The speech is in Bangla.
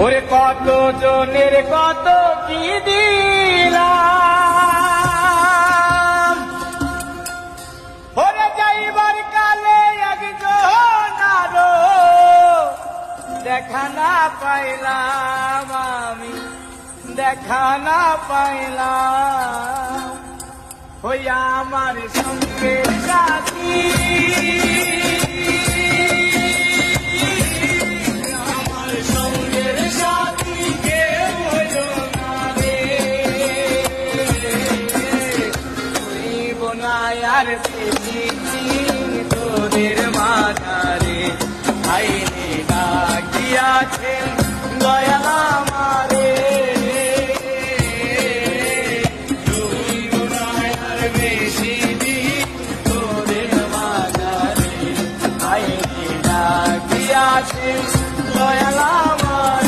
ওরে কত জনের কত কি দিলাম, ওরে যাইবার কালে একজন আরো দেখা না পাইলাম, আমি দেখা না পাইলাম। হইয়া আমার সঙ্গে সাথী, আমার সঙ্গের সাথী কেউ হইল না রে, হইব না আর পেয়েছি তোদের মাঝারে, আইনে ডাকিয়াছেন